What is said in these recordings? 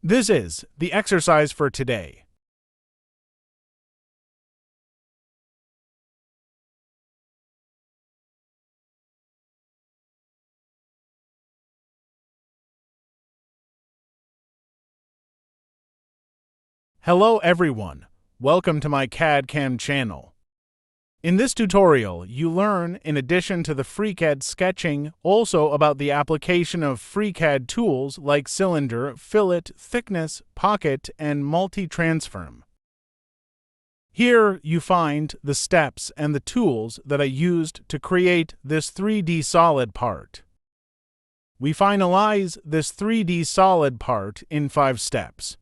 This is the exercise for today. Hello everyone, welcome to my CAD/CAM channel. In this tutorial, you learn, in addition to the FreeCAD sketching, also about the application of FreeCAD tools like cylinder, fillet, thickness, pocket, and MultiTransform. Here you find the steps and the tools that I used to create this 3D solid part. We finalize this 3D solid part in 5 steps.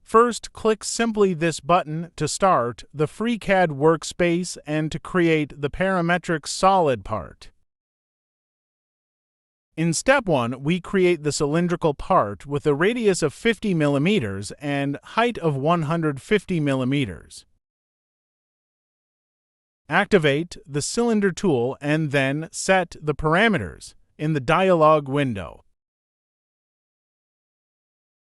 First, click simply this button to start the FreeCAD workspace and to create the parametric solid part. In step 1, we create the cylindrical part with a radius of 50 mm and height of 150 mm. Activate the cylinder tool and then set the parameters in the dialog window.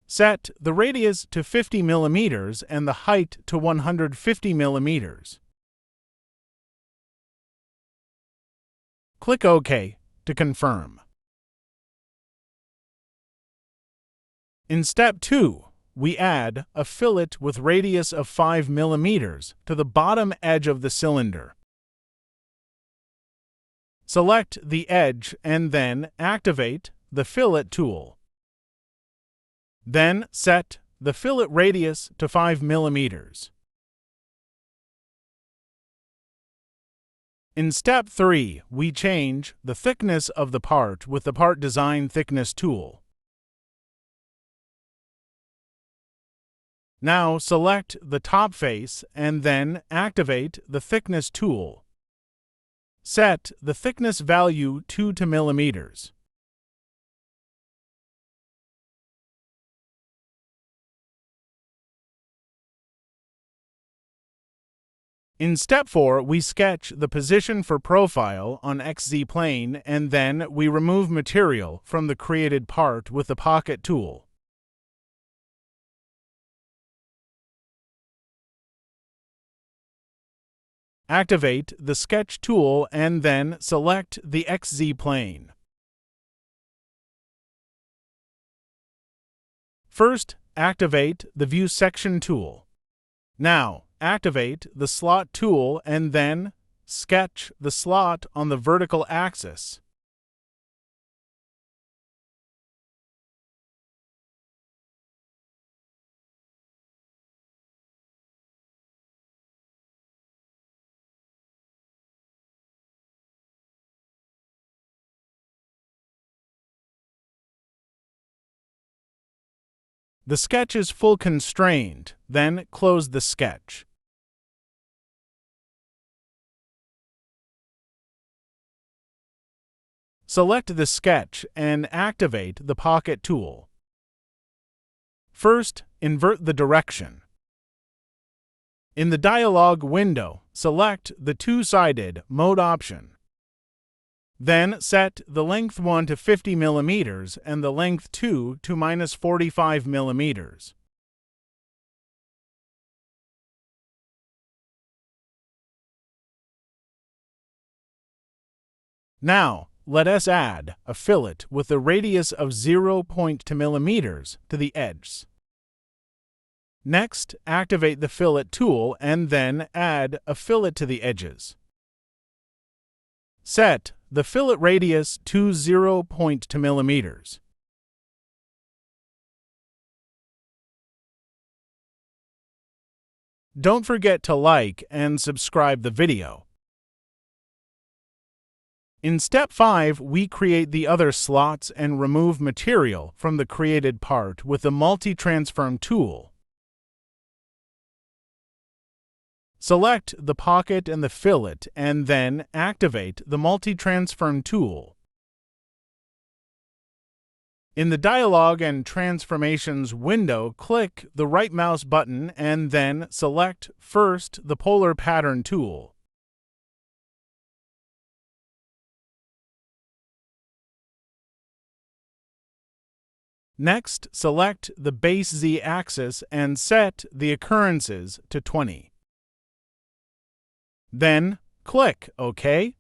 Set the radius to 50 mm and the height to 150 mm. Click OK to confirm. In step 2, we add a fillet with radius of 5 mm to the bottom edge of the cylinder. Select the edge and then activate the fillet tool. Then set the fillet radius to 5 mm. In step 3, we change the thickness of the part with the Part Design Thickness tool. Now select the top face and then activate the Thickness tool. Set the thickness value to 2 mm. In step 4, we sketch the position for profile on XZ plane and then we remove material from the created part with the Pocket tool. Activate the Sketch tool and then select the XZ plane. First, activate the View Section tool. Now, activate the Slot tool and then sketch the slot on the vertical axis. The sketch is full constrained, then close the sketch. Select the sketch and activate the Pocket tool. First, invert the direction. In the dialog window, select the two-sided mode option. Then set the length 1 to 50 mm and the length 2 to -45 mm. Now, let us add a fillet with a radius of 0.2 mm to the edge. Next, activate the Fillet tool and then add a fillet to the edges. Set the fillet radius to 0.2 mm. Don't forget to like and subscribe the video. In step 5, we create the other slots and remove material from the created part with the MultiTransform tool. Select the pocket and the fillet and then activate the MultiTransform tool. In the Dialog and Transformations window, click the right mouse button and then select first the Polar Pattern tool. Next, select the base z-axis and set the occurrences to 20. Then, click OK.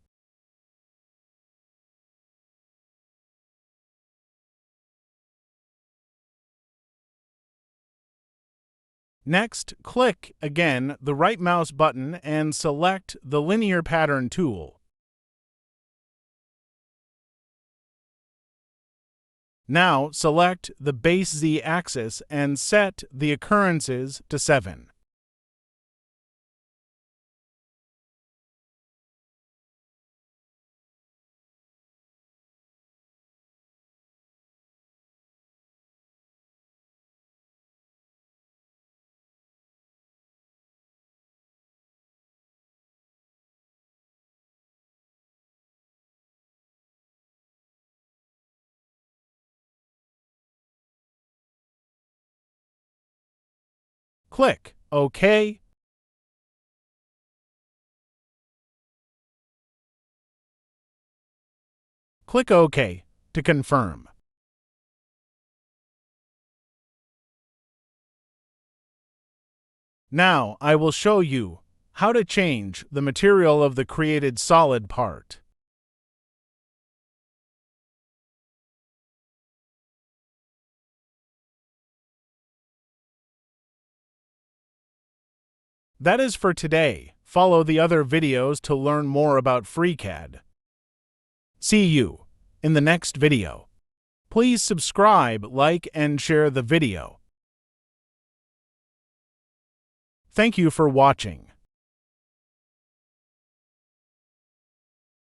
Next, click again the right mouse button and select the Linear Pattern tool. Now, select the base z-axis and set the occurrences to 7. Click OK. Click OK to confirm. Now I will show you how to change the material of the created solid part. That is for today. Follow the other videos to learn more about FreeCAD. See you in the next video. Please subscribe, like, and share the video. Thank you for watching.